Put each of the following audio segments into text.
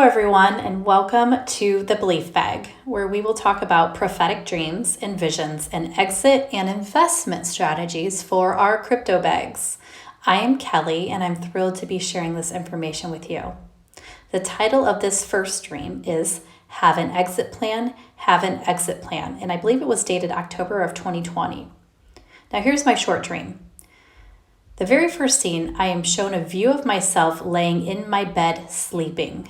Hello, everyone, and welcome to the Belief Bag, where we will talk about prophetic dreams and visions and exit and investment strategies for our crypto bags. I am Kelly, and I'm thrilled to be sharing this information with you. The title of this first dream is Have an Exit Plan, Have an Exit Plan, and I believe it was dated October of 2020. Now, here's my short dream. The very first scene, I am shown a view of myself laying in my bed sleeping.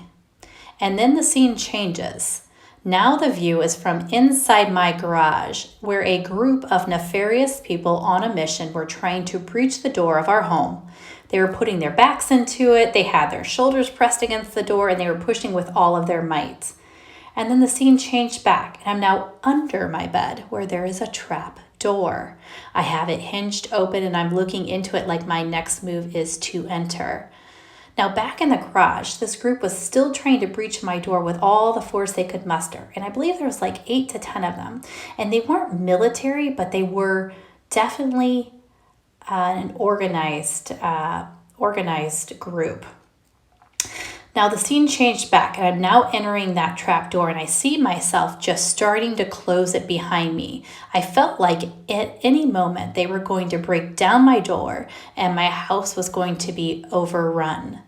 And then the scene changes. Now the view is from inside my garage, where a group of nefarious people on a mission were trying to breach the door of our home. They were putting their backs into it, they had their shoulders pressed against the door, and they were pushing with all of their might. And then the scene changed back, and I'm now under my bed, where there is a trap door. I have it hinged open and I'm looking into it like my next move is to enter. Now back in the garage, this group was still trying to breach my door with all the force they could muster. And I believe there was like 8 to 10 of them. And they weren't military, but they were definitely an organized group. Now the scene changed back and I'm now entering that trap door and I see myself just starting to close it behind me. I felt like at any moment they were going to break down my door and my house was going to be overrun.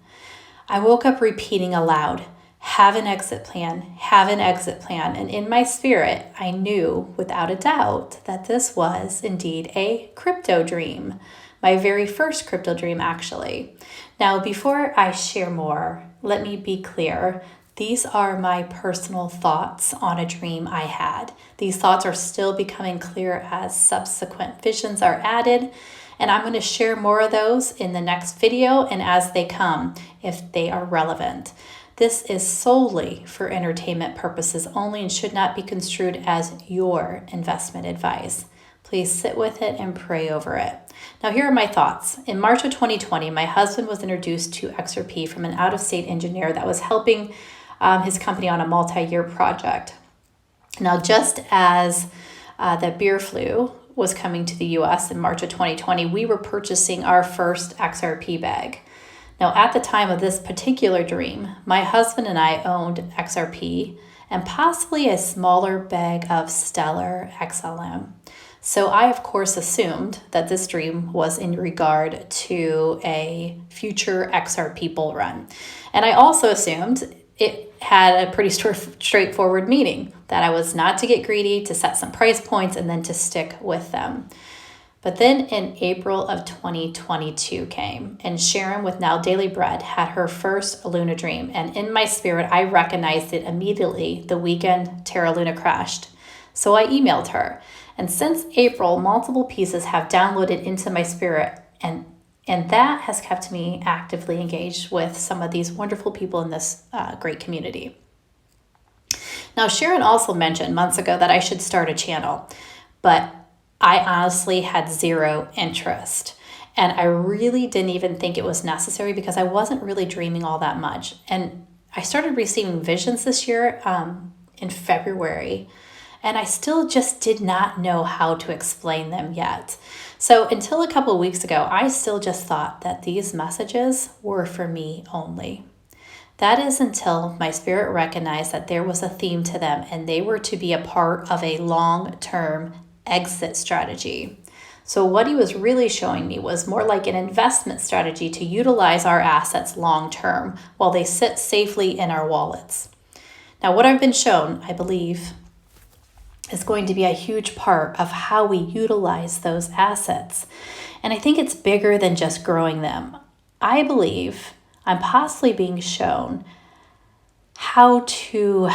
I woke up repeating aloud, have an exit plan, have an exit plan. And in my spirit, I knew without a doubt that this was indeed a crypto dream. My very first crypto dream, actually. Now, before I share more, let me be clear. These are my personal thoughts on a dream I had. These thoughts are still becoming clear as subsequent visions are added, and I'm going to share more of those in the next video and as they come, if they are relevant. This is solely for entertainment purposes only and should not be construed as your investment advice. Please sit with it and pray over it. Now, here are my thoughts. In March of 2020, my husband was introduced to XRP from an out-of-state engineer that was helping his company on a multi-year project. Now, just as the beer flu was coming to the US in March of 2020, we were purchasing our first XRP bag. Now, at the time of this particular dream, my husband and I owned XRP and possibly a smaller bag of Stellar XLM. So I, of course, assumed that this dream was in regard to a future XRP bull run. And I also assumed it had a pretty straightforward meaning, that I was not to get greedy, to set some price points, and then to stick with them. But then in April of 2022 came, and Sharon with Now Daily Bread had her first Luna dream. And in my spirit, I recognized it immediately the weekend Terra Luna crashed. So I emailed her. And since April, multiple pieces have downloaded into my spirit, and that has kept me actively engaged with some of these wonderful people in this great community. Now, Sharon also mentioned months ago that I should start a channel, but I honestly had zero interest. And I really didn't even think it was necessary because I wasn't really dreaming all that much. And I started receiving visions this year in February. And I still just did not know how to explain them yet. So until a couple of weeks ago, I still just thought that these messages were for me only. That is until my spirit recognized that there was a theme to them and they were to be a part of a long-term exit strategy. So what he was really showing me was more like an investment strategy to utilize our assets long-term while they sit safely in our wallets. Now, what I've been shown, I believe, is going to be a huge part of how we utilize those assets. And I think it's bigger than just growing them. I believe I'm possibly being shown how to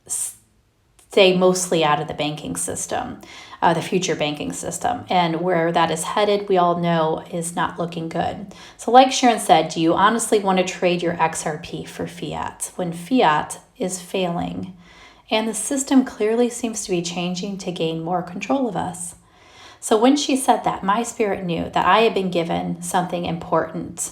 stay mostly out of the banking system, the future banking system, and where that is headed, we all know is not looking good. So like Sharon said, do you honestly want to trade your XRP for fiat when fiat is failing? And the system clearly seems to be changing to gain more control of us. So when she said that, my spirit knew that I had been given something important.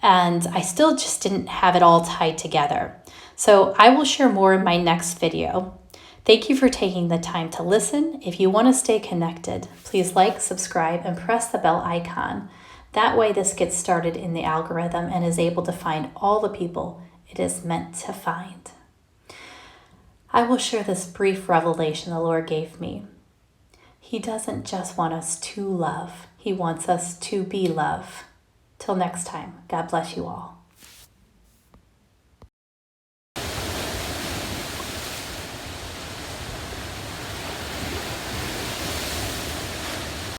And I still just didn't have it all tied together. So I will share more in my next video. Thank you for taking the time to listen. If you want to stay connected, please like, subscribe, and press the bell icon. That way this gets started in the algorithm and is able to find all the people it is meant to find. I will share this brief revelation the Lord gave me. He doesn't just want us to love. He wants us to be love. Till next time, God bless you all.